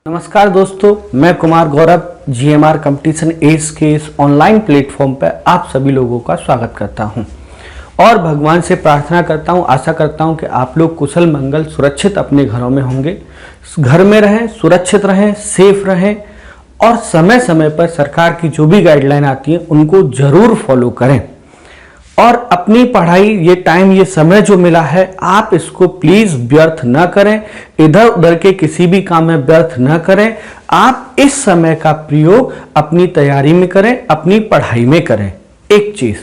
नमस्कार दोस्तों, मैं Kumar Gaurav GMR competition as के इस ऑनलाइन प्लेटफॉर्म पर आप सभी लोगों का स्वागत करता हूं और भगवान से प्रार्थना करता हूं, आशा करता हूं कि आप लोग कुशल मंगल सुरक्षित अपने घरों में होंगे। घर में रहें, सुरक्षित रहें, सेफ रहें और समय समय पर सरकार की जो भी गाइडलाइन आती है उनको जरूर फॉलो करें और अपनी पढ़ाई, ये टाइम, ये समय जो मिला है आप इसको प्लीज व्यर्थ ना करें, इधर उधर के किसी भी काम में व्यर्थ ना करें। आप इस समय का प्रयोग अपनी तैयारी में करें, अपनी पढ़ाई में करें। एक चीज।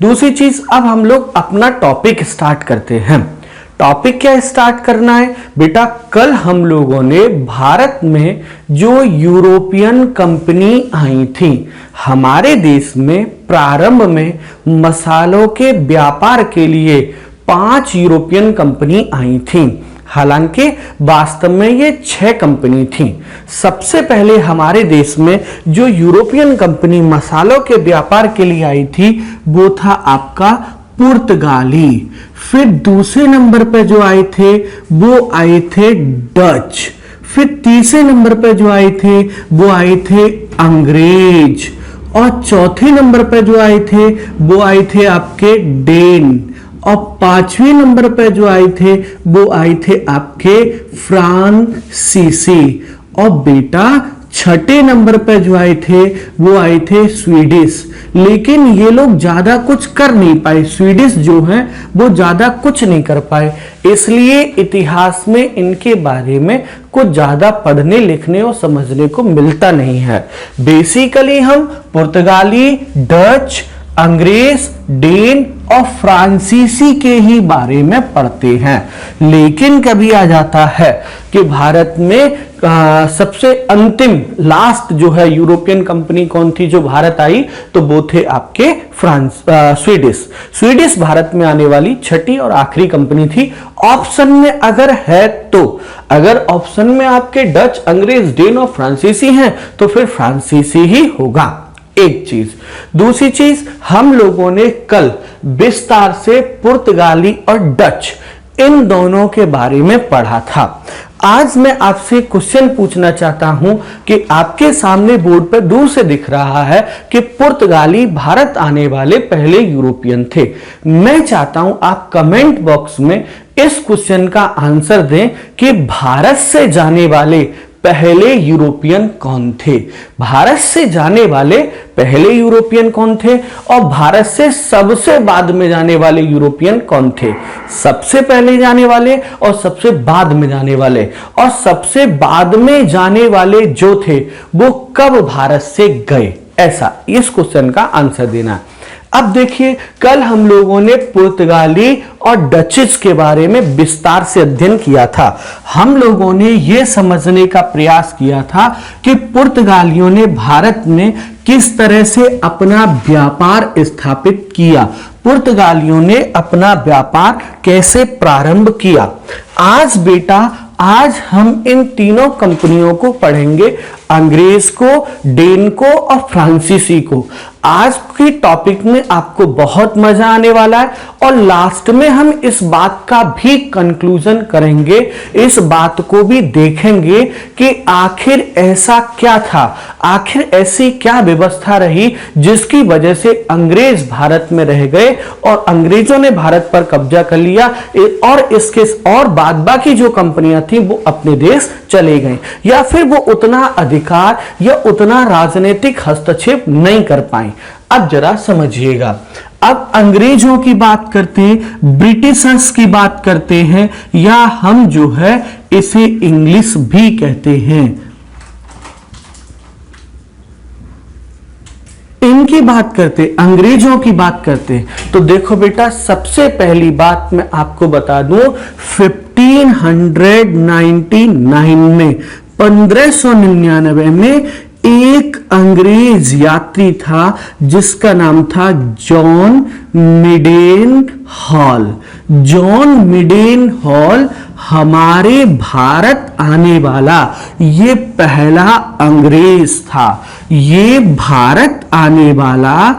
दूसरी चीज, अब हम लोग अपना टॉपिक स्टार्ट करते हैं। टॉपिक क्या स्टार्ट करना है बेटा? कल हम लोगों ने भारत में जो यूरोपियन कंपनी आई थी, हमारे देश में प्रारंभ में मसालों के व्यापार के लिए 5 यूरोपियन कंपनी आई थी। हालांकि वास्तव में ये 6 कंपनी थी। सबसे पहले हमारे देश में जो यूरोपियन कंपनी मसालों के व्यापार के लिए आई थी वो था आपका पुर्तगाली। फिर दूसरे नंबर पर जो आए थे वो आए थे डच। फिर तीसरे नंबर पर जो आए थे वो आए थे अंग्रेज और चौथे नंबर पर जो आए थे वो आए थे आपके डेन और 5वें नंबर पर जो आए थे वो आए थे आपके फ्रांसीसी और बेटा 6ठे नंबर पर जो आए थे वो आए थे स्वीडिश। लेकिन ये लोग ज्यादा कुछ कर नहीं पाए, स्वीडिश जो हैं वो ज्यादा कुछ नहीं कर पाए, इसलिए इतिहास में इनके बारे में कुछ ज्यादा पढ़ने लिखने और समझने को मिलता नहीं है। बेसिकली हम पुर्तगाली, डच, अंग्रेज, डेन और फ्रांसीसी के ही बारे में पढ़ते हैं। लेकिन कभी आ जाता है कि भारत में सबसे अंतिम लास्ट जो है यूरोपियन कंपनी कौन थी जो भारत आई, तो वो थे आपके स्वीडिश भारत में आने वाली 6ठी और आखिरी कंपनी थी। ऑप्शन में अगर है तो, अगर ऑप्शन में आपके डच, अंग्रेज, डेन और फ्रांसीसी हैं तो फिर फ्रांसीसी ही होगा। एक चीज। दूसरी चीज, हम लोगों ने कल विस्तार से पुर्तगाली और डच इन दोनों के बारे में पढ़ा था। आज मैं आपसे क्वेश्चन पूछना चाहता हूं कि आपके सामने बोर्ड पर दूर से दिख रहा है कि पुर्तगाली भारत आने वाले पहले यूरोपियन थे। मैं चाहता हूं आप कमेंट बॉक्स में इस क्वेश्चन का आंसर दें कि भारत से जाने वाले पहले यूरोपियन कौन थे। भारत से जाने वाले पहले यूरोपियन कौन थे और भारत से सबसे बाद में जाने वाले यूरोपियन कौन थे। सबसे पहले जाने वाले और सबसे बाद में जाने वाले, और सबसे बाद में जाने वाले जो थे वो कब भारत से गए, ऐसा इस क्वेश्चन का आंसर देना। अब देखिए, कल हम लोगों ने पुर्तगाली और डचेस के बारे में विस्तार से अध्ययन किया था। हम लोगों ने यह समझने का प्रयास किया था कि पुर्तगालियों ने भारत में किस तरह से अपना व्यापार स्थापित किया, पुर्तगालियों ने अपना व्यापार कैसे प्रारंभ किया। आज बेटा, आज हम इन तीनों कंपनियों को पढ़ेंगे, अंग्रेज को, डेन को और फ्रांसीसी को। आज की टॉपिक में आपको बहुत मजा आने वाला है और लास्ट में हम इस बात का भी कंक्लूजन करेंगे, इस बात को भी देखेंगे कि आखिर ऐसा क्या था, आखिर ऐसी क्या व्यवस्था रही जिसकी वजह से अंग्रेज भारत में रह गए और अंग्रेजों ने भारत पर कब्जा कर लिया और इसके और बाद बाकी जो कंपनियां थी वो अपने देश चले गए, या फिर वो उतना अधिकार या उतना राजनीतिक हस्तक्षेप नहीं कर पाए। अब जरा समझिएगा। अब अंग्रेजों की बात करते हैं, ब्रिटिशर्स की बात करते हैं, या हम जो है इसे इंग्लिश भी कहते हैं, इनकी बात करते, अंग्रेजों की बात करते। तो देखो बेटा, सबसे पहली बात मैं आपको बता दूं, 1599 में एक अंग्रेज यात्री था जिसका नाम था जॉन मिडेन हॉल। जॉन मिडेन हॉल हमारे भारत आने वाला ये पहला अंग्रेज था। ये भारत आने वाला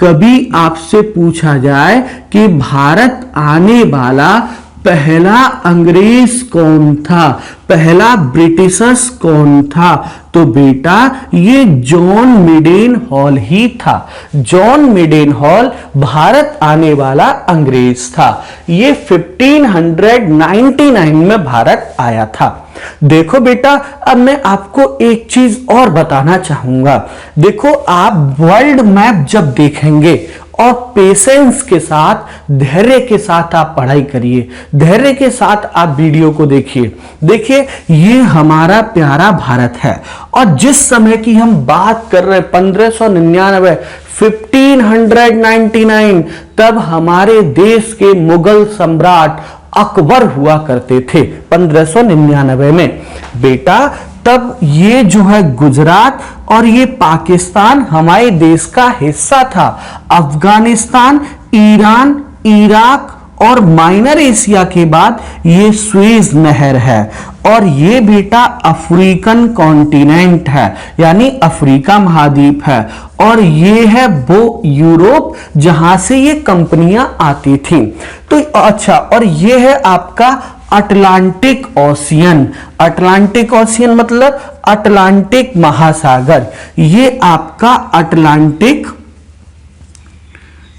कभी आपसे पूछा जाए कि भारत आने वाला पहला अंग्रेज कौन था, पहला ब्रिटिशर्स कौन था? तो बेटा ये जॉन मिडेन हॉल ही था। जॉन मिडेन हॉल भारत आने वाला अंग्रेज था। ये 1599 में भारत आया था। देखो बेटा, अब मैं आपको एक चीज और बताना चाहूंगा। देखो, आप वर्ल्ड मैप जब देखेंगे और पेशेंस के साथ, धैर्य के साथ आप पढ़ाई करिए, धैर्य के साथ आप वीडियो को देखिए। देखिए, ये हमारा प्यारा भारत है और जिस समय की हम बात कर रहे हैं 1599, 1599, तब हमारे देश के मुगल सम्राट अकबर हुआ करते थे 1599 में। बेटा, तब ये जो है गुजरात और ये पाकिस्तान हमारे देश का हिस्सा था। अफगानिस्तान, ईरान, इराक और माइनर एशिया के बाद ये स्वेज नहर है और ये बेटा अफ्रीकन कॉन्टिनेंट है, यानी अफ्रीका महाद्वीप है। और ये है वो यूरोप जहां से ये कंपनियां आती थी। तो अच्छा, और ये है आपका अटलांटिक ओशियन। अटलांटिक ओशियन मतलब अटलांटिक महासागर। ये आपका अटलांटिक,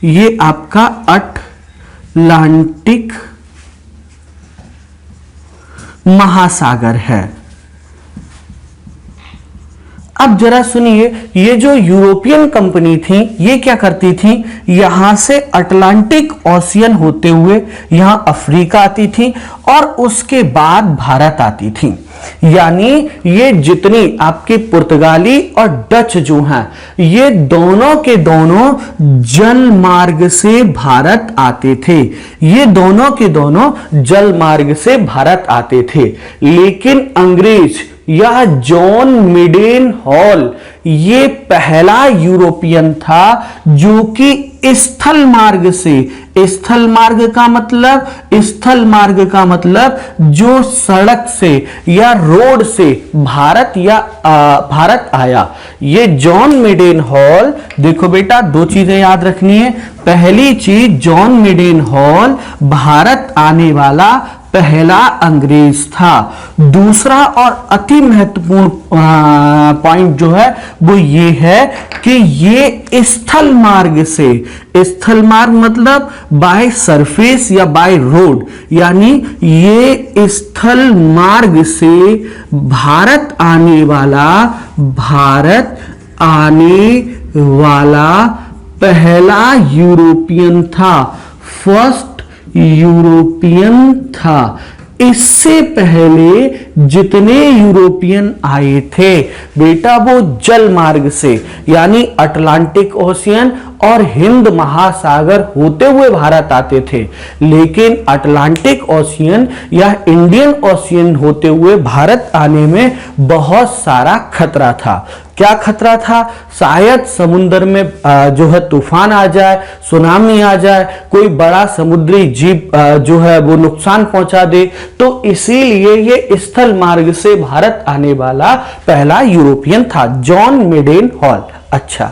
ये आपका अटलांटिक महासागर है। अब जरा सुनिए, ये जो यूरोपियन कंपनी थी, ये क्या करती थी, यहां से अटलांटिक ओशियन होते हुए यहां अफ्रीका आती थी और उसके बाद भारत आती थी। यानी ये जितनी आपके पुर्तगाली और डच जो हैं, ये दोनों के दोनों जल मार्ग से भारत आते थे। ये दोनों के दोनों जल मार्ग से भारत आते थे। लेकिन अंग्रेज या जॉन मिडेन हॉल ये पहला यूरोपियन था जो कि स्थल मार्ग से, स्थल मार्ग का मतलब, स्थल मार्ग का मतलब जो सड़क से या रोड से भारत या भारत आया। ये जॉन मिडेन हॉल, देखो बेटा, दो चीजें याद रखनी है। पहली चीज, जॉन मिडेन हॉल भारत आने वाला पहला अंग्रेज था। दूसरा और अति महत्वपूर्ण पॉइंट जो है वो ये है कि ये स्थल मार्ग से, स्थल मार्ग मतलब बाय सरफेस या बाय रोड, यानी ये स्थल मार्ग से भारत आने वाला पहला यूरोपियन था, फर्स्ट यूरोपियन था। इससे पहले जितने यूरोपियन आए थे बेटा वो जल मार्ग से, यानी अटलांटिक ओशियन और हिंद महासागर होते हुए भारत आते थे। लेकिन अटलांटिक ओशियन या इंडियन ओशियन होते हुए भारत आने में बहुत सारा खतरा था। क्या खतरा था? शायद समुद्र में जो है तूफान आ जाए, सुनामी आ जाए, कोई बड़ा समुद्री जीव जो है वो नुकसान पहुंचा दे। तो इसीलिए ये स्थल मार्ग से भारत आने वाला पहला यूरोपियन था, जॉन मिडेन हॉल। अच्छा,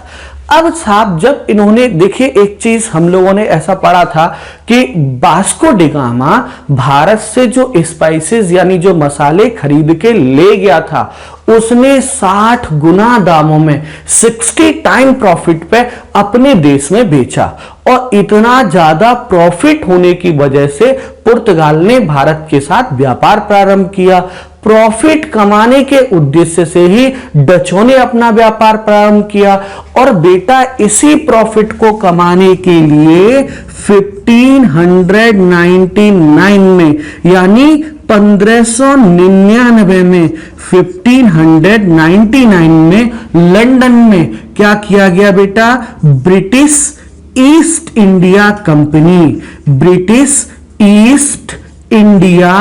अब साहब जब इन्होंने, देखिए एक चीज हम लोगों ने ऐसा पढ़ा था कि वास्को डी गामा भारत से जो स्पाइसेस यानी जो मसाले खरीद के ले गया था, उसने 60 गुना दामों में, 60 टाइम प्रॉफिट पे अपने देश में बेचा। और इतना ज्यादा प्रॉफिट होने की वजह से पुर्तगाल ने भारत के साथ व्यापार प्रारंभ किया। प्रॉफिट कमाने के उद्देश्य से ही डचों ने अपना व्यापार प्रारंभ किया। और बेटा इसी प्रॉफिट को कमाने के लिए 1599 में, यानी 1599 में, 1599 में लंदन में क्या किया गया बेटा? British east India company, British east India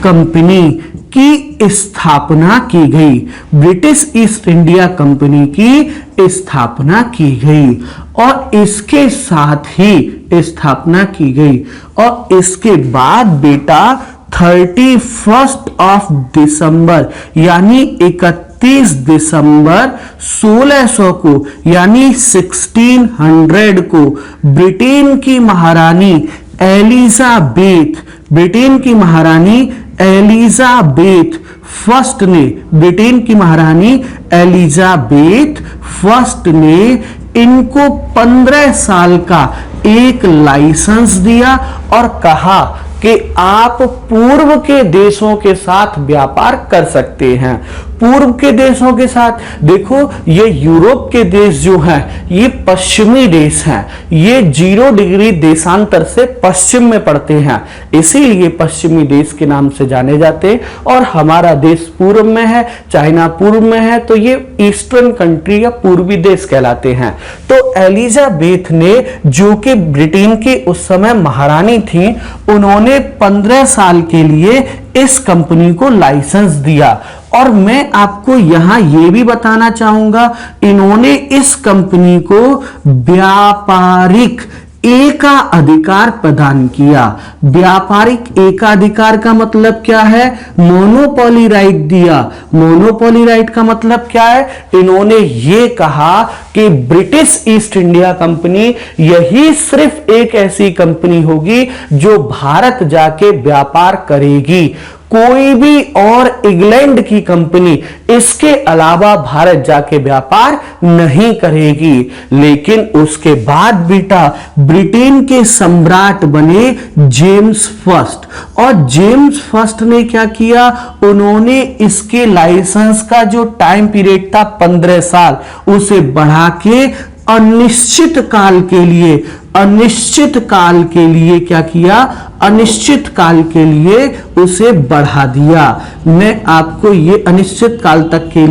company की स्थापना की गई। ब्रिटिश ईस्ट इंडिया कंपनी की स्थापना की गई और इसके साथ ही स्थापना की गई। और इसके बाद बेटा 31 दिसंबर यानी 31 दिसंबर 1600 को, यानी 1600 को ब्रिटेन की महारानी एलिजाबेथ ब्रिटेन की महारानी एलिजाबेथ फर्स्ट ने, ब्रिटेन की महारानी एलिजाबेथ फर्स्ट ने इनको 15 साल का एक लाइसेंस दिया और कहा कि आप पूर्व के देशों के साथ व्यापार कर सकते हैं। पूर्व के देशों के साथ, देखो ये यूरोप के देश जो हैं ये पश्चिमी देश हैं, ये 0 डिग्री देशांतर से पश्चिम में पड़ते हैं, इसीलिए पश्चिमी देश के नाम से जाने जाते हैं। और हमारा देश पूर्व में है, चाइना पूर्व में है, तो ये ईस्टर्न कंट्री या पूर्वी देश कहलाते हैं। तो एलिजाबेथ ने, जो कि ब्रिटेन की उस समय महारानी थी, उन्होंने 15 साल के लिए इस कंपनी को लाइसेंस दिया। और मैं आपको यहां यह भी बताना चाहूंगा, इन्होंने इस कंपनी को व्यापारिक एकाधिकार प्रदान किया। व्यापारिक एकाधिकार का मतलब क्या है? मोनोपोली राइट दिया। मोनोपोली राइट का मतलब क्या है? इन्होंने ये कहा कि ब्रिटिश ईस्ट इंडिया कंपनी यही सिर्फ एक ऐसी कंपनी होगी जो भारत जाके व्यापार करेगी। कोई भी और इंग्लैंड की कंपनी इसके अलावा भारत जाके व्यापार नहीं करेगी। लेकिन उसके बाद बेटा ब्रिटेन के सम्राट बने जेम्स फर्स्ट, और जेम्स फर्स्ट ने क्या किया? उन्होंने इसके लाइसेंस का जो टाइम पीरियड था 15 साल, उसे बढ़ा के अनिश्चित काल के लिए, अनिश्चित काल के लिए क्या किया? अनिश्चित काल के लिए उसे बढ़ा दिया। मैं आपको ये अनिश्चित काल तक के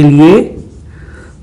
लिए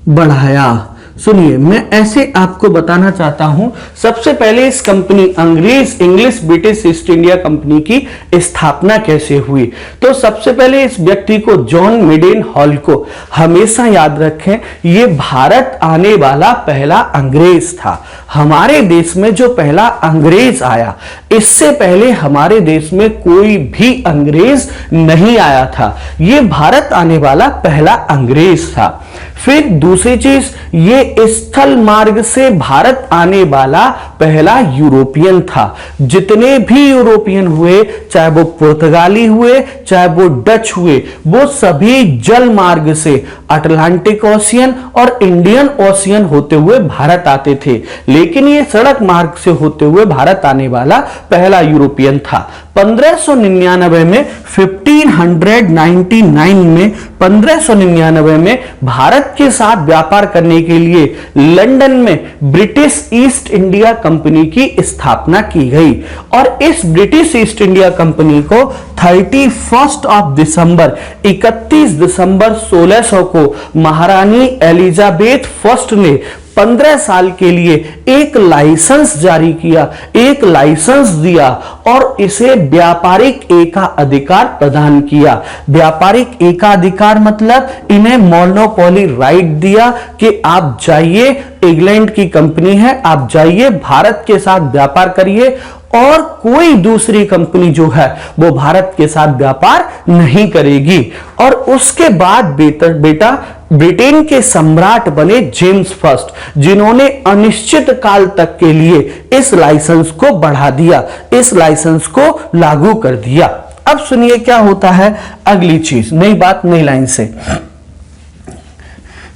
बढ़ाया। सुनिए, मैं ऐसे आपको बताना चाहता हूं। सबसे पहले इस कंपनी अंग्रेज English British east India company की स्थापना कैसे हुई? तो सबसे पहले इस व्यक्ति को, जॉन मिडेन हॉल को हमेशा याद रखें, ये भारत आने वाला पहला अंग्रेज था। हमारे देश में जो पहला अंग्रेज आया, इससे पहले हमारे देश में कोई भी अंग्रेज नहीं आया था। ये भारत आने वाला पहला अंग्रेज था। फिर दूसरी चीज, ये स्थल मार्ग से भारत आने वाला पहला यूरोपियन था। जितने भी यूरोपियन हुए, चाहे वो पुर्तगाली हुए, चाहे वो डच हुए, वो सभी जल मार्ग से अटलांटिक ओशियन और इंडियन ओशियन होते हुए भारत आते थे। लेकिन ये सड़क मार्ग से होते हुए भारत आने वाला पहला यूरोपियन था। 1599 में 1599 में भारत के साथ व्यापार करने के लिए लंदन में ब्रिटिश ईस्ट इंडिया कंपनी की स्थापना की गई। और इस ब्रिटिश ईस्ट इंडिया कंपनी को 31 दिसंबर 1600 को महारानी एलिजाबेथ फर्स्ट ने 15 साल के लिए एक लाइसेंस जारी किया, एक लाइसेंस दिया और इसे व्यापारिक एकाधिकार प्रदान किया। व्यापारिक एकाधिकार मतलब इन्हें मोनोपोली राइट दिया कि आप जाइए, इंग्लैंड की कंपनी है, आप जाइए भारत के साथ व्यापार करिए और कोई दूसरी कंपनी जो है वो भारत के साथ व्यापार नहीं करेगी। और उसके बाद बेटा ब्रिटेन के सम्राट बने जेम्स फर्स्ट, जिन्होंने अनिश्चित काल तक के लिए इस लाइसेंस को बढ़ा दिया, इस लाइसेंस को लागू कर दिया। अब सुनिए क्या होता है अगली चीज, नई बात नई लाइन से।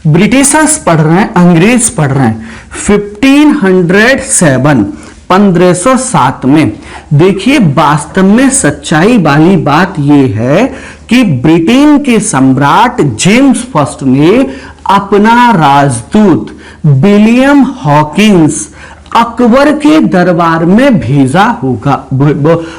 ब्रिटिशर्स पढ़ रहे हैं, अंग्रेज पढ़ रहे हैं 1507 में। देखिए वास्तव में सच्चाई वाली बात यह है कि ब्रिटेन के सम्राट जेम्स फर्स्ट ने अपना राजदूत विलियम हॉकिंस अकबर के दरबार में भेजा होगा,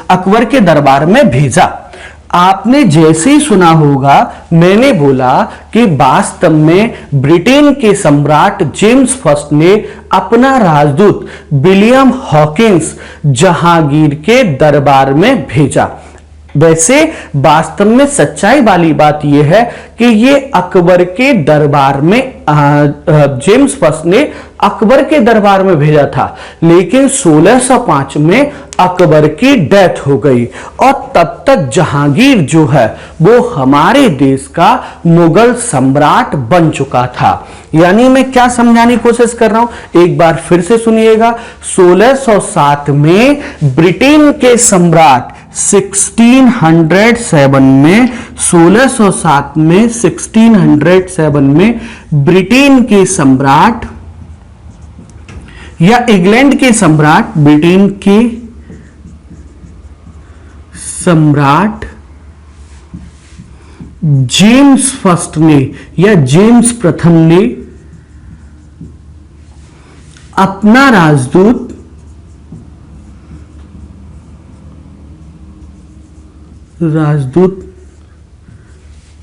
अकबर के दरबार में भेजा। आपने जैसे ही सुना होगा, मैंने बोला कि वास्तव में ब्रिटेन के सम्राट जेम्स फर्स्ट ने अपना राजदूत विलियम हॉकिंस जहांगीर के दरबार में भेजा। वैसे वास्तव में सच्चाई वाली बात यह है कि ये अकबर के दरबार में जेम्स फर्स्ट ने अकबर के दरबार में भेजा था, लेकिन 1605 में अकबर की डेथ हो गई और तब तक जहांगीर जो है वो हमारे देश का मुगल सम्राट बन चुका था। यानी मैं क्या समझाने की कोशिश कर रहा हूं, एक बार फिर से सुनिएगा। 1607 में ब्रिटेन के सम्राट 1607 में 1607 में 1607 में ब्रिटेन के सम्राट या इंग्लैंड के सम्राट, ब्रिटेन के सम्राट जेम्स फर्स्ट ने या जेम्स प्रथम ने अपना राजदूत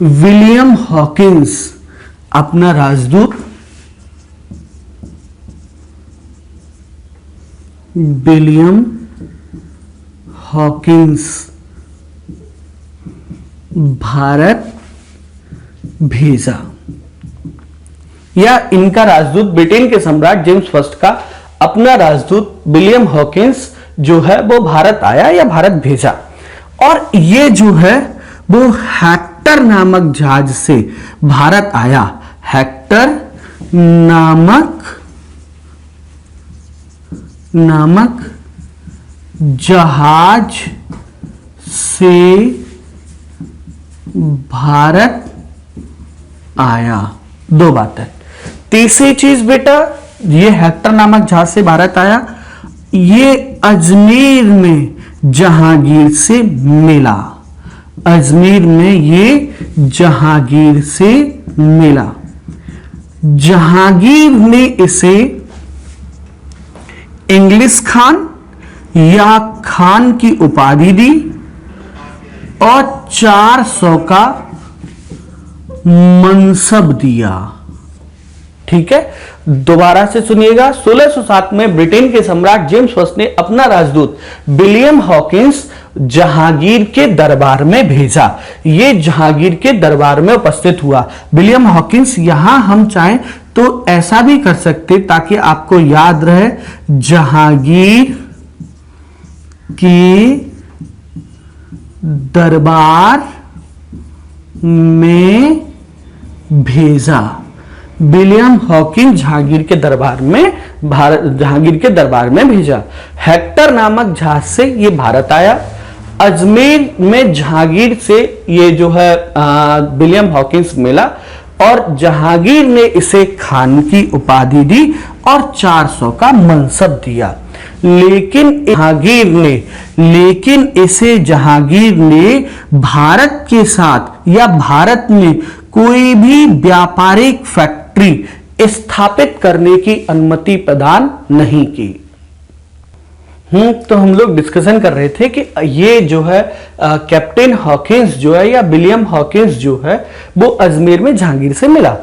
विलियम हॉकिंस, अपना राजदूत विलियम हॉकिंस भारत भेजा, या इनका राजदूत ब्रिटेन के सम्राट जेम्स फर्स्ट का अपना राजदूत विलियम हॉकिंस जो है वो भारत आया या भारत भेजा। और ये जो है वो हेक्टर नामक जहाज से भारत आया। हेक्टर नामक जहाज से भारत आया। दो बातें। तीसरी चीज बेटा, ये हेक्टर नामक जहाज से भारत आया, ये अजमेर में जहांगीर से मिला। अजमेर में ये जहांगीर से मिला। जहांगीर ने इसे इंग्लिश खान या खान की उपाधि दी और 400 का मनसब दिया। ठीक है, दोबारा से सुनिएगा। 1607 में ब्रिटेन के सम्राट जेम्स फर्स्ट ने अपना राजदूत विलियम हॉकिंस जहांगीर के दरबार में भेजा। ये जहांगीर के दरबार में उपस्थित हुआ। विलियम हॉकिंस, यहां हम चाहें तो ऐसा भी कर सकते ताकि आपको याद रहे, जहांगीर के दरबार में भेजा। विलियम हॉकिंस जहांगीर के दरबार में जहांगीर के दरबार में भेजा। हेक्टर नामक जहाज से ये भारत आया। अजमेर में जहांगीर से ये जो है विलियम हॉकिंस मिला और जहांगीर ने इसे खान की उपाधि दी और 400 का मनसब दिया। लेकिन इसे जहांगीर ने भारत के साथ या भारत में कोई भी व्यापारिक फैक्ट्री स्थापित करने की अनुमति प्रदान नहीं की। तो हम लोग डिस्कशन कर रहे थे कि ये जो है कैप्टन हॉकिंस जो है या विलियम हॉकिंस जो है वो अजमेर में जहांगीर से मिला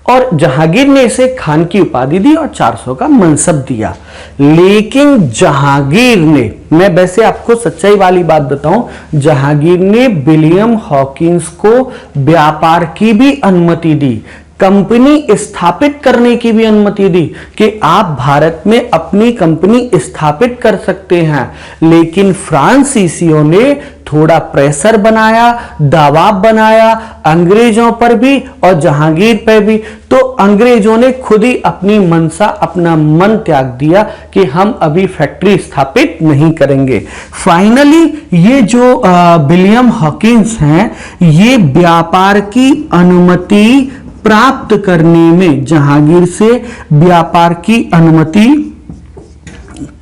और जहांगीर ने इसे खान की उपाधि दी और 400 का मनसब दिया। लेकिन जहांगीर ने, मैं वैसे आपको सच्चाई वाली बात बताऊं, जहांगीर ने विलियम हॉकिंस को व्यापार की भी अनुमति दी, कंपनी स्थापित करने की भी अनुमति दी कि आप भारत में अपनी कंपनी स्थापित कर सकते हैं। लेकिन फ्रांसीसियों ने थोड़ा प्रेशर बनाया, दबाव बनाया अंग्रेजों पर भी और जहांगीर पर भी। तो अंग्रेजों ने खुद ही अपनी मनसा, अपना मन त्याग दिया कि हम अभी फैक्ट्री स्थापित नहीं करेंगे। फाइनली ये जो विलियम हॉकिंस हैं, ये व्यापार की अनुमति प्राप्त करने में, जहांगीर से व्यापार की अनुमति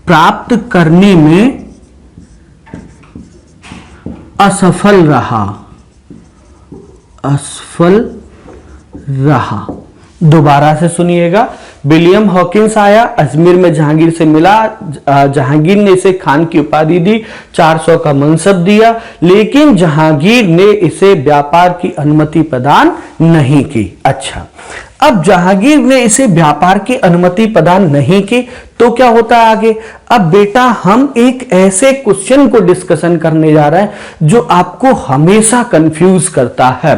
प्राप्त करने में असफल रहा। दोबारा से सुनिएगा। विलियम हॉकिंस आया, अजमेर में जहांगीर से मिला, जहांगीर ने इसे खान की उपाधि दी, 400 का मनसब दिया, लेकिन जहांगीर ने इसे व्यापार की अनुमति प्रदान नहीं की। अच्छा, अब जहांगीर ने इसे व्यापार की अनुमति प्रदान नहीं की तो क्या होता है आगे। अब बेटा हम एक ऐसे क्वेश्चन को डिस्कशन करने जा रहे हैं जो आपको हमेशा कंफ्यूज करता है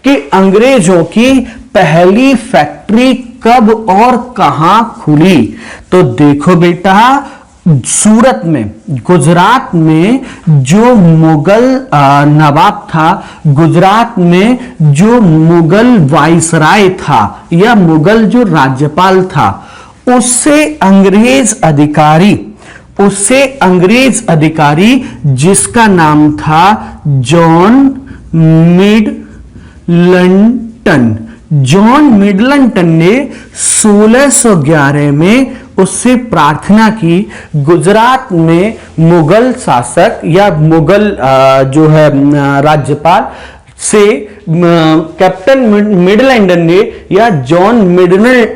कि अंग्रेजों की पहली फैक्ट्री कब और कहां खुली। तो देखो बेटा, सूरत में, गुजरात में जो मुगल नवाब था, गुजरात में जो मुगल वाइसराय था या मुगल जो राज्यपाल था, उससे अंग्रेज अधिकारी जिसका नाम था जॉन मिडलटन ने 1611 में उससे प्रार्थना की गुजरात में मुगल शासक या मुगल जो है राज्यपाल से कैप्टन मिडलटन ने या जॉन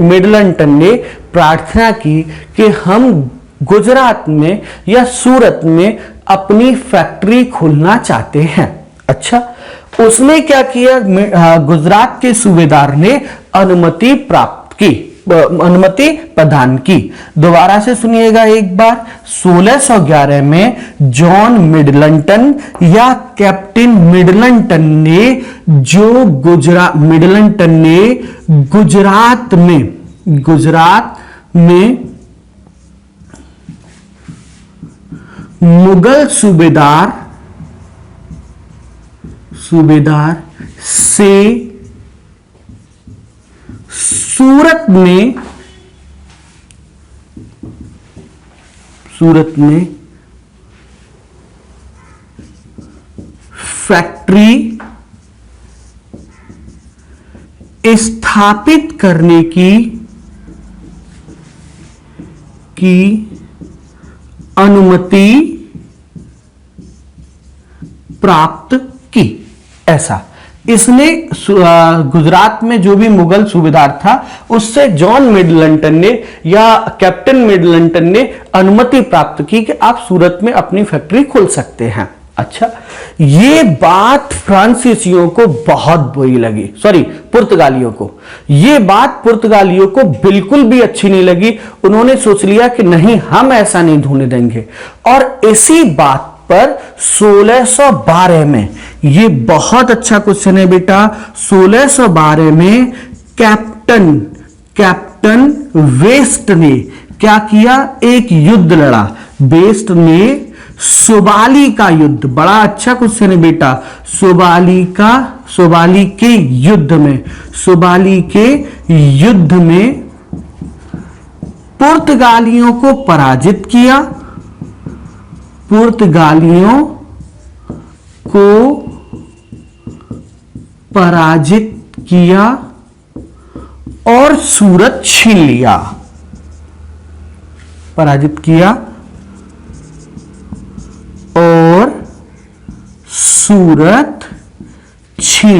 मिडलटन ने प्रार्थना की कि हम गुजरात में या सूरत में अपनी फैक्ट्री खोलना चाहते हैं। अच्छा, उसने क्या किया, गुजरात के सूबेदार ने अनुमति प्रदान की। दोबारा से सुनिएगा एक बार, 1611 में जॉन मिडलटन या कैप्टन मिडलटन ने गुजरात में मुगल सूबेदार से सूरत में फैक्ट्री स्थापित करने की अनुमति प्राप्त की। ऐसा इसने गुजरात में जो भी मुगल सूबेदार था उससे जॉन मिडलटन ने या कैप्टन मिडलटन ने अनुमति प्राप्त की कि आप सूरत में अपनी फैक्ट्री खोल सकते हैं। अच्छा, ये बात फ्रांसीसियों को बहुत बुरी लगी, पुर्तगालियों को। ये बात पुर्तगालियों को बिल्कुल भी अच्छी नहीं लगी। उन्होंने सोच लिया कि नहीं, हम ऐसा नहीं होने देंगे। और इसी बात पर 1612 में, ये बहुत अच्छा क्वेश्चन है बेटा, 1612 में कैप्टन वेस्ट ने क्या किया, एक युद्ध लड़ा। वेस्ट ने सोबाली का युद्ध, बड़ा अच्छा क्वेश्चन है बेटा, सोबाली के युद्ध में पुर्तगालियों को पराजित किया और सूरत छीन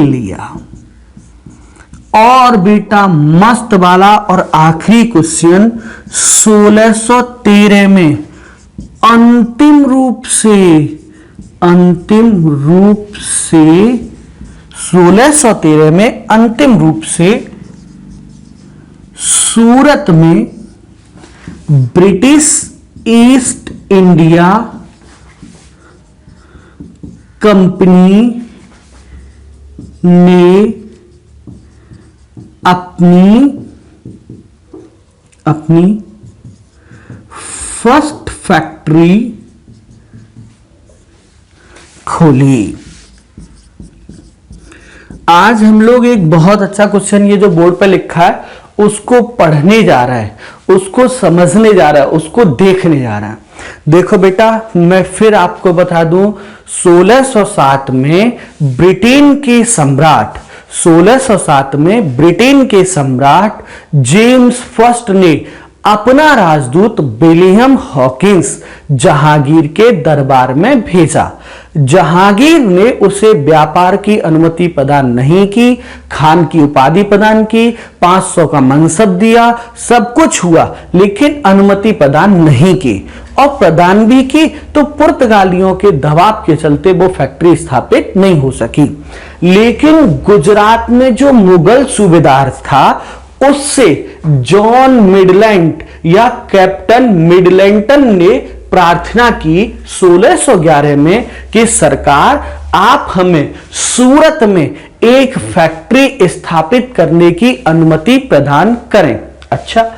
लिया। और बेटा मस्त वाला और आखिरी क्वेश्चन, 1613 में अंतिम रूप से 1613 में अंतिम रूप से सूरत में ब्रिटिश ईस्ट इंडिया कंपनी ने अपनी फर्स्ट फैक्ट्री खोली। आज हम लोग एक बहुत अच्छा क्वेश्चन, ये जो बोर्ड पे लिखा है, उसको पढ़ने जा रहा है, उसको समझने जा रहा है, उसको देखने जा रहा है। देखो बेटा, मैं फिर आपको बता दूं, 1607 में ब्रिटेन के सम्राट जेम्स फर्स्ट ने अपना राजदूत विलियम हॉकिंस जहांगीर के दरबार में भेजा। जहांगीर ने उसे व्यापार की अनुमति प्रदान नहीं की, खान की उपाधि प्रदान की, 500 का मनसब दिया, सब कुछ हुआ, लेकिन अनुमति प्रदान नहीं की। और प्रदान भी की तो पुर्तगालियों के दबाव के चलते वो फैक्ट्री स्थापित नहीं हो सकी। लेकिन गुजरात में जो मुगल सूबेदार था उससे जॉन मिडलैंड या कैप्टन मिडलैंटन ने प्रार्थना की 1611 में कि सरकार आप हमें सूरत में एक फैक्ट्री स्थापित करने की अनुमति प्रदान करें। अच्छा,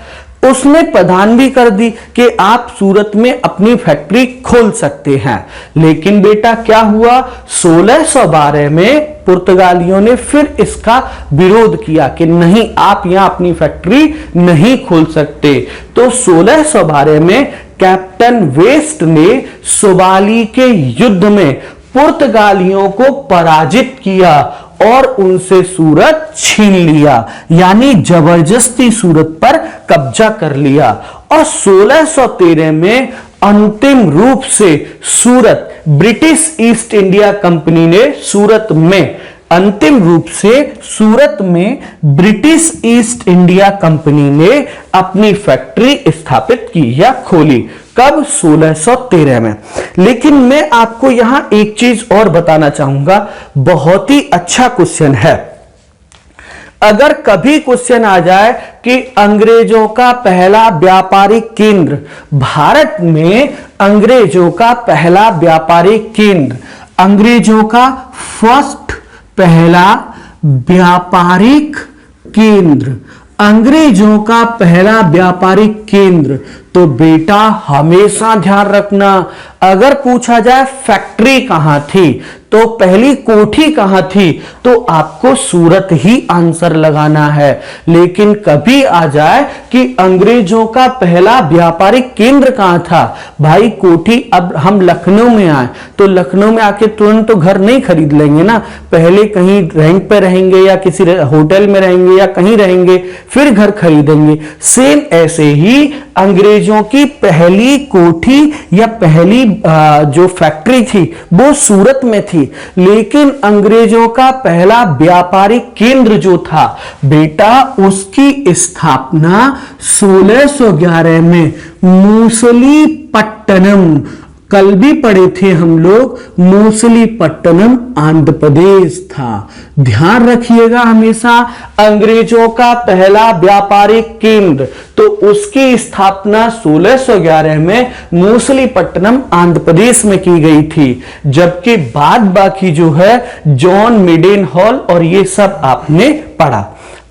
उसने प्रदान भी कर दी कि आप सूरत में अपनी फैक्ट्री खोल सकते हैं। लेकिन बेटा क्या हुआ, 1612 में पुर्तगालियों ने फिर इसका विरोध किया कि नहीं, आप यहां अपनी फैक्ट्री नहीं खोल सकते। तो 1612 में कैप्टन वेस्ट ने सोबाली के युद्ध में पुर्तगालियों को पराजित किया और उनसे सूरत छीन लिया, यानी जबरदस्ती सूरत पर कब्जा कर लिया। और 1613 में अंतिम रूप से सूरत ब्रिटिश ईस्ट इंडिया कंपनी ने सूरत में अंतिम रूप से सूरत में ब्रिटिश ईस्ट इंडिया कंपनी ने अपनी फैक्ट्री स्थापित की या खोली। कब? 1613 में। लेकिन मैं आपको यहां एक चीज और बताना चाहूंगा, बहुत ही अच्छा क्वेश्चन है। अगर कभी क्वेश्चन आ जाए कि अंग्रेजों का पहला व्यापारिक केंद्र, भारत में अंग्रेजों का पहला व्यापारिक केंद्र, अंग्रेजों का फर्स्ट पहला व्यापारिक केंद्र, अंग्रेजों का पहला व्यापारिक केंद्र, तो बेटा हमेशा ध्यान रखना, अगर पूछा जाए फैक्ट्री कहां थी तो पहली कोठी कहां थी तो आपको सूरत ही आंसर लगाना है। लेकिन कभी आ जाए कि अंग्रेजों का पहला व्यापारिक केंद्र कहां था, भाई कोठी, अब हम लखनऊ में आए तो लखनऊ में आके तुरंत तो घर नहीं खरीद लेंगे ना, पहले कहीं रेंट पे रहेंगे या किसी होटल में रहेंगे या कहीं रहेंगे फिर घर खरीदेंगे। सेम ऐसे ही अंग्रेजों की पहली कोठी या पहली जो फैक्ट्री थी वो सूरत में थी। लेकिन अंग्रेजों का पहला व्यापारिक केंद्र जो था बेटा, उसकी स्थापना 1611 में मूसलीपट्टनम, कल भी पढ़े थे हम लोग, मूसलीपट्टनम आंध्र प्रदेश था। ध्यान रखिएगा हमेशा, अंग्रेजों का पहला व्यापारिक केंद्र, तो उसकी स्थापना 1611 में मूसलीपट्टनम आंध्र प्रदेश में की गई थी। जबकि बाद बाकी जो है जॉन मिडेनहॉल और ये सब आपने पढ़ा।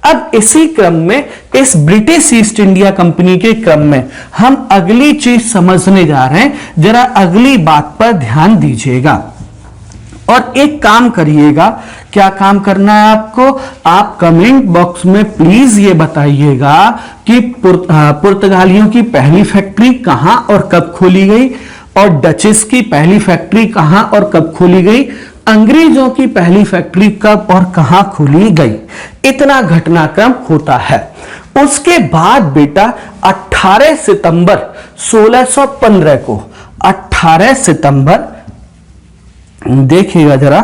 अब इसी क्रम में, इस ब्रिटिश ईस्ट इंडिया कंपनी के क्रम में हम अगली चीज समझने जा रहे हैं, जरा अगली बात पर ध्यान दीजिएगा और एक काम करिएगा। क्या काम करना है आपको? आप कमेंट बॉक्स में प्लीज ये बताइएगा कि पुर्तगालियों की पहली फैक्ट्री कहां और कब खोली गई, और डचेस की पहली फैक्ट्री कहां और कब खोली गई, अंग्रेजों की पहली फैक्ट्री कब और कहां खोली गई। इतना घटनाक्रम होता है। उसके बाद बेटा 18 सितंबर 1615 को, 18 सितंबर, देखिएगा जरा,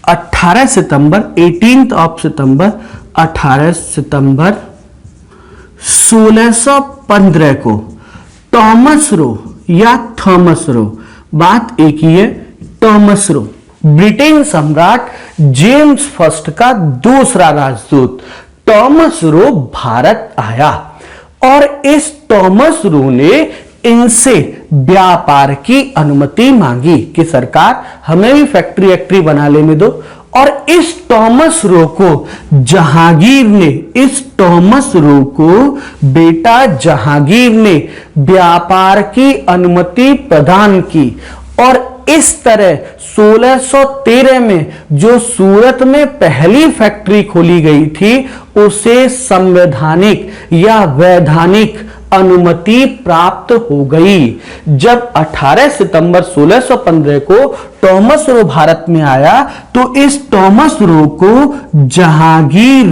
18 सितंबर 18 सितंबर 18 सितंबर 1615 को टॉमस रो या थॉमस रो, बात एक ही है, टॉमस रो, ब्रिटेन सम्राट जेम्स फर्स्ट का दूसरा राजदूत टॉमस रो भारत आया और इस टॉमस रो ने इनसे व्यापार की अनुमति मांगी कि सरकार हमें भी फैक्ट्री वैक्ट्री बना लेने दो। और इस टॉमस रो को जहांगीर ने, इस टॉमस रो को बेटा जहांगीर ने व्यापार की अनुमति प्रदान की। और इस तरह 1613 में जो सूरत में पहली फैक्ट्री खोली गई थी उसे संवैधानिक या वैधानिक अनुमति प्राप्त हो गई। जब 18 सितंबर 1615 को टॉमस रो भारत में आया तो इस टॉमस रो को जहांगीर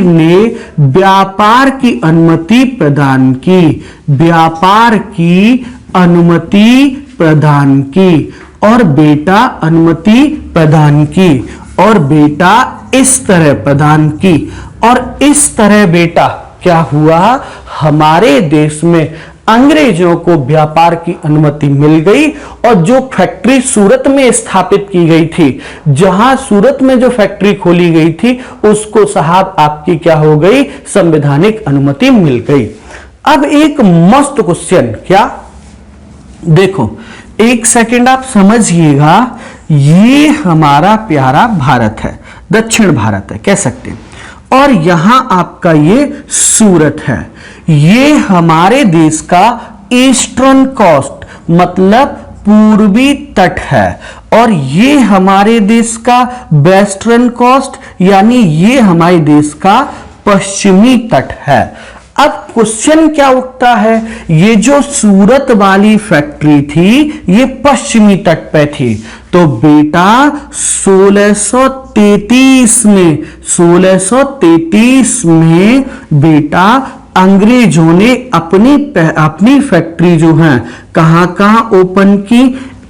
ने व्यापार की अनुमति प्रदान की, व्यापार की अनुमति प्रदान की और बेटा अनुमति प्रदान की और बेटा इस तरह प्रदान की। और इस तरह बेटा क्या हुआ, हमारे देश में अंग्रेजों को व्यापार की अनुमति मिल गई और जो फैक्ट्री सूरत में स्थापित की गई थी, जहां सूरत में जो फैक्ट्री खोली गई थी, उसको साहब आपकी क्या हो गई, संवैधानिक अनुमति मिल गई। अब एक मस्त क्वेश्चन, क्या देखो एक सेकंड आप समझिएगा, ये हमारा प्यारा भारत है, दक्षिण भारत है कह सकते हैं, और यहां आपका ये सूरत है, ये हमारे देश का ईस्टर्न कोस्ट मतलब पूर्वी तट है, और ये हमारे देश का वेस्टर्न कोस्ट यानी ये हमारे देश का पश्चिमी तट है। अब क्वेश्चन क्या उठता है, ये जो सूरत वाली फैक्ट्री थी ये पश्चिमी तट पे थी, तो बेटा 1633 में बेटा अंग्रेजों ने अपनी फैक्ट्री जो है कहां ओपन की,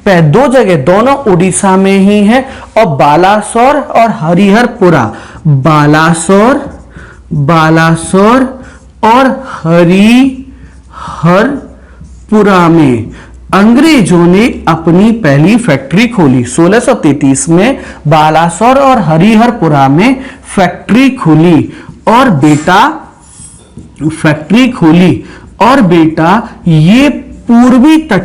दो जगह, दोनों उड़ीसा में ही है, और बालासोर और हरिहरपुरा, बालासोर और हरिहरपुरा में अंग्रेजों ने अपनी पहली फैक्ट्री खोली। 1633 में बालासोर और हरिहरपुरा में फैक्ट्री खोली, और बेटा ये पूर्वी तट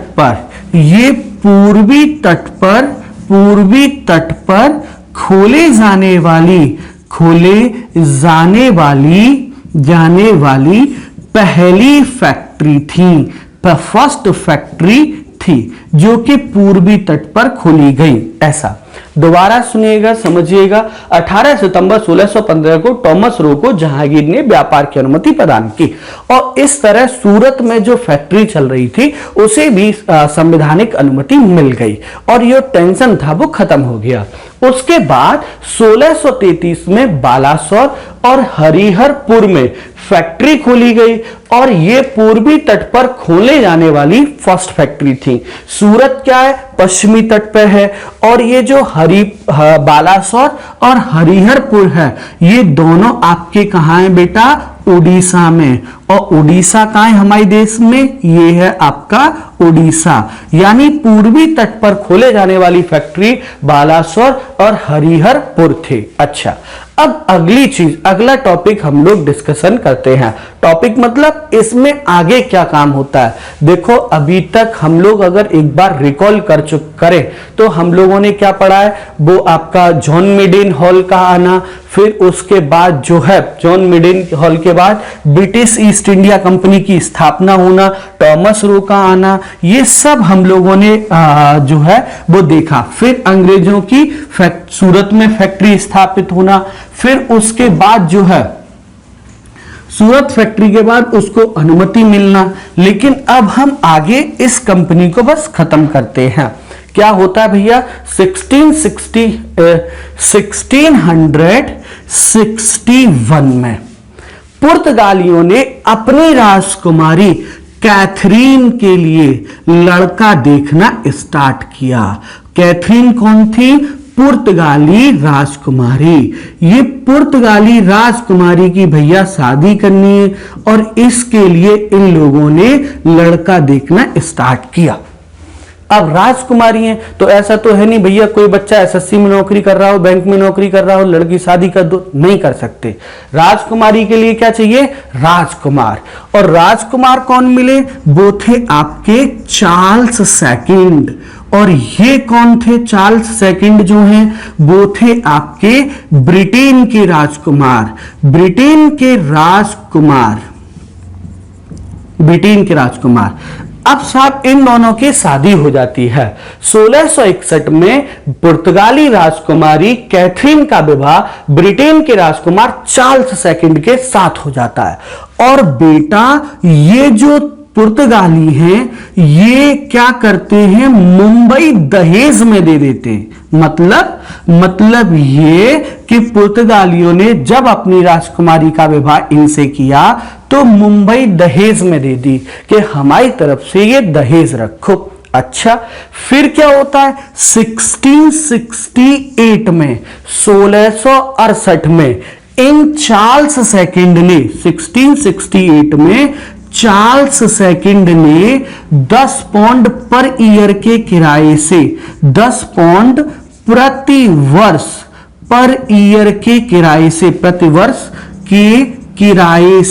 पर खोले जाने वाली पहली फैक्ट्री थी, फर्स्ट फैक्ट्री थी जो कि पूर्वी तट पर खोली गई। ऐसा दोबारा सुनिएगा, समझिएगा। 18 सितंबर 1615 को टॉमस रो को जहांगीर ने व्यापार की अनुमति प्रदान की, और इस तरह सूरत में जो फैक्ट्री चल रही थी उसे भी संवैधानिक अनुमति मिल गई, और ये टेंशन था वो खत्म हो गया। उसके बाद 1633 में बालासोर और हरिहरपुर में फैक्ट्री खोली गई, और ये पूर्वी तट पर खोले जाने वाली फर्स्ट फैक्ट्री थी। सूरत क्या है, पश्चिमी तट पर है, और ये जो बालासोर और हरिहरपुर है ये दोनों आपके कहां है बेटा, उड़ीसा में, और उड़ीसा कहां है हमारे देश में, ये है आपका उड़ीसा, यानी पूर्वी तट पर खोले जाने वाली फैक्ट्री बालासोर और हरिहरपुर थे। अच्छा, अब अगली चीज, अगला टॉपिक हम लोग डिस्कशन करते हैं। टॉपिक मतलब इसमें आगे क्या काम होता है। देखो अभी तक हम लोग अगर एक बार रिकॉल करें तो हम लोगों ने क्या पढ़ा है, वो आपका जॉन मेडेन हॉल का आना, फिर उसके बाद जो है जॉन मेडेन हॉल के बाद ब्रिटिश ईस्ट इंडिया कंपनी की स्थापना होना, टॉमस रो का आना, ये सब हम लोगों ने जो है वो देखा। फिर अंग्रेजों की सूरत में फैक्ट्री स्थापित होना, फिर उसके बाद जो है सूरत फैक्ट्री के बाद उसको अनुमति मिलना। लेकिन अब हम आगे इस कंपनी को बस खत्म करते हैं। क्या होता है भैया, 1661 में पुर्तगालियों ने अपनी राजकुमारी कैथरीन के लिए लड़का देखना स्टार्ट किया। कैथरीन कौन थी, पुर्तगाली राजकुमारी। ये पुर्तगाली राजकुमारी की भैया शादी करनी है, और इसके लिए इन लोगों ने लड़का देखना स्टार्ट किया। अब राजकुमारी है तो ऐसा तो है नहीं भैया कोई बच्चा एसएससी में नौकरी कर रहा हो, बैंक में नौकरी कर रहा हो, लड़की शादी कर दो, नहीं कर सकते। राजकुमारी के लिए क्या चाहिए, राजकुमार। और राजकुमार कौन मिले, वो थे आपके चार्ल्स सेकंड। और ये कौन थे, चार्ल्स सेकंड जो हैं वो थे आपके ब्रिटेन के राजकुमार। ब्रिटेन के राजकुमार। अब साहब इन दोनों की शादी हो जाती है। 1661 में पुर्तगाली राजकुमारी कैथरीन का विवाह ब्रिटेन के राजकुमार चार्ल्स सेकंड के साथ हो जाता है। और बेटा ये जो पुर्तगाली हैं ये क्या करते हैं, मुंबई दहेज में दे देते हैं। मतलब ये कि पुर्तगालियों ने जब अपनी राजकुमारी का विवाह इनसे किया तो मुंबई दहेज में दे दी कि हमारी तरफ से ये दहेज रखो। अच्छा, फिर क्या होता है 1668 में 1668 में इन चार्ल्स सेकंड ने 1668 में चार्ल्स सेकंड ने 10 पाउंड पर ईयर के किराए से 10 पाउंड प्रति वर्ष पर ईयर के किराए से, प्रति वर्ष के किराए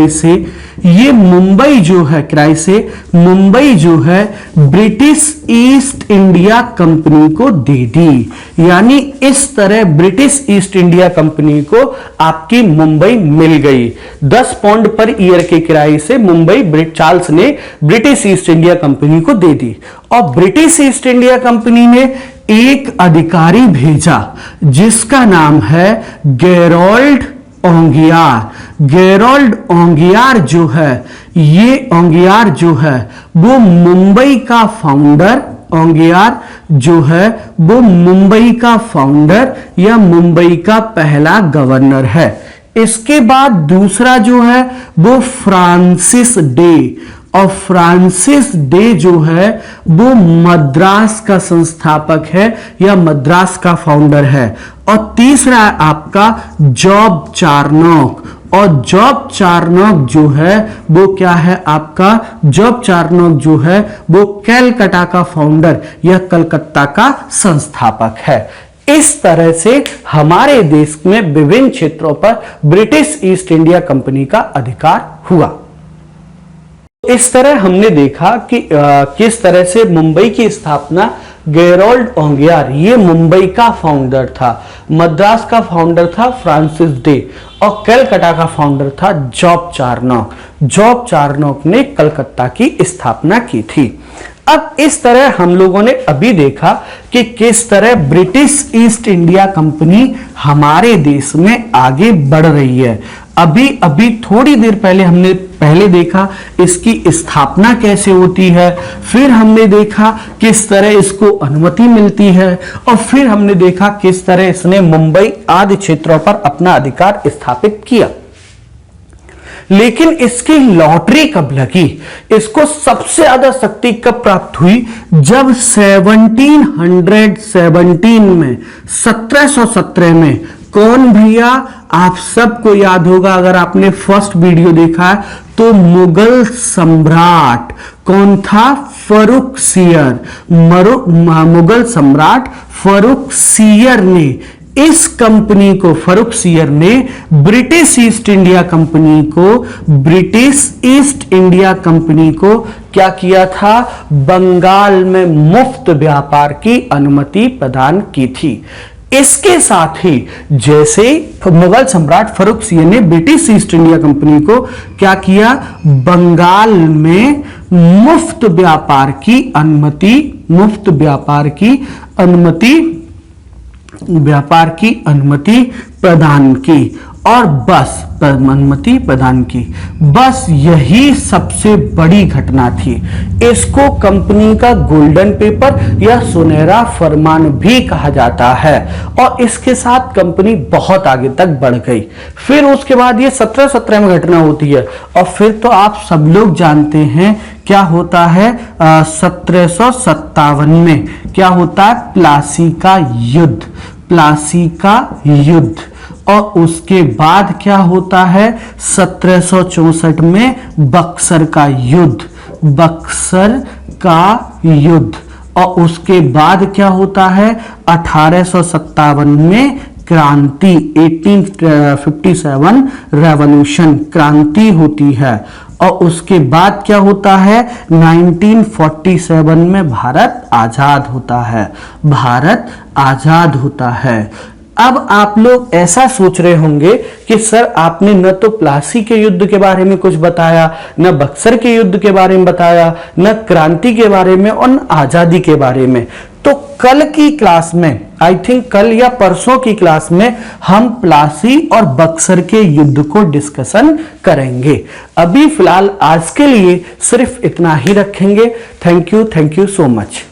से ये मुंबई जो है, किराए से मुंबई जो है ब्रिटिश ईस्ट इंडिया कंपनी को दे दी। यानी इस तरह ब्रिटिश ईस्ट इंडिया कंपनी को आपकी मुंबई मिल गई। 10 पाउंड पर ईयर के किराए से मुंबई चार्ल्स ने ब्रिटिश ईस्ट इंडिया कंपनी को दे दी। और ब्रिटिश ईस्ट इंडिया कंपनी ने एक अधिकारी भेजा जिसका नाम है गेरोल्ड ओंगियार। गेरोल्ड ओंगियार जो है, ये ओंगियार जो है वो मुंबई का फाउंडर, ओंगियार जो है वो मुंबई का फाउंडर या मुंबई का पहला गवर्नर है। इसके बाद दूसरा जो है वो फ्रांसिस डे, और फ्रांसिस डे जो है वो मद्रास का संस्थापक है या मद्रास का फाउंडर है। और तीसरा आपका जॉब चार्नोक, और जॉब चार्नोक जो है वो क्या है आपका, जॉब चार्नोक जो है वो कलकत्ता का फाउंडर या कलकत्ता का संस्थापक है। इस तरह से हमारे देश में विभिन्न क्षेत्रों पर ब्रिटिश ईस्ट इंडिया कंपनी का अधिकार हुआ। इस तरह हमने देखा कि किस तरह से मुंबई की स्थापना गेरोल्ड ओंगियार, ये मुंबई का फाउंडर था, मद्रास का फाउंडर था फ्रांसिस डे, और कलकत्ता का फाउंडर था जॉब चार्नोक। जॉब चार्नोक ने कलकत्ता की स्थापना की थी। अब इस तरह हम लोगों ने अभी देखा कि किस तरह ब्रिटिश ईस्ट इंडिया कंपनी हमारे देश में आगे बढ़ रही है। अभी थोड़ी देर पहले हमने देखा इसकी स्थापना कैसे होती है, फिर हमने देखा किस तरह इसको अनुमति मिलती है, और फिर हमने देखा किस तरह इसने मुंबई आदि क्षेत्रों पर अपना अधिकार स्थापित किया। लेकिन इसकी लॉटरी कब लगी, इसको सबसे ज्यादा शक्ति कब प्राप्त हुई, जब 1717 में 1717 में कौन भैया, आप सबको याद होगा अगर आपने फर्स्ट वीडियो देखा है तो, मुगल सम्राट कौन था, फर्रुखसियर। मुगल सम्राट फर्रुखसियर ने इस कंपनी को, फर्रुखसियर ने ब्रिटिश ईस्ट इंडिया कंपनी को क्या किया था, बंगाल में मुफ्त व्यापार की अनुमति प्रदान की थी। इसके साथ ही जैसे मुगल सम्राट फर्रुखसियर ने ब्रिटिश ईस्ट इंडिया कंपनी को क्या किया, बंगाल में मुफ्त व्यापार की अनुमति प्रदान की, और अनुमति प्रदान की। बस यही सबसे बड़ी घटना थी। इसको कंपनी का गोल्डन पेपर या सुनहरा फरमान भी कहा जाता है, और इसके साथ कंपनी बहुत आगे तक बढ़ गई। फिर उसके बाद ये 1717 में घटना होती है, और फिर तो आप सब लोग जानते हैं क्या होता है, 1757 में क्या होता है, प्लासी का युद्ध। और उसके बाद क्या होता है, 1764 में बक्सर का युद्ध। और उसके बाद क्या होता है, 1857 में क्रांति, 1857 रेवोल्यूशन, क्रांति होती है। और उसके बाद क्या होता है, 1947 में भारत आजाद होता है। अब आप लोग ऐसा सोच रहे होंगे कि सर आपने न तो प्लासी के युद्ध के बारे में कुछ बताया, न बक्सर के युद्ध के बारे में बताया, न क्रांति के बारे में, और न आजादी के बारे में। तो कल की क्लास में, आई थिंक कल या परसों की क्लास में, हम प्लासी और बक्सर के युद्ध को डिस्कशन करेंगे। अभी फिलहाल आज के लिए सिर्फ इतना ही रखेंगे। Thank you so much.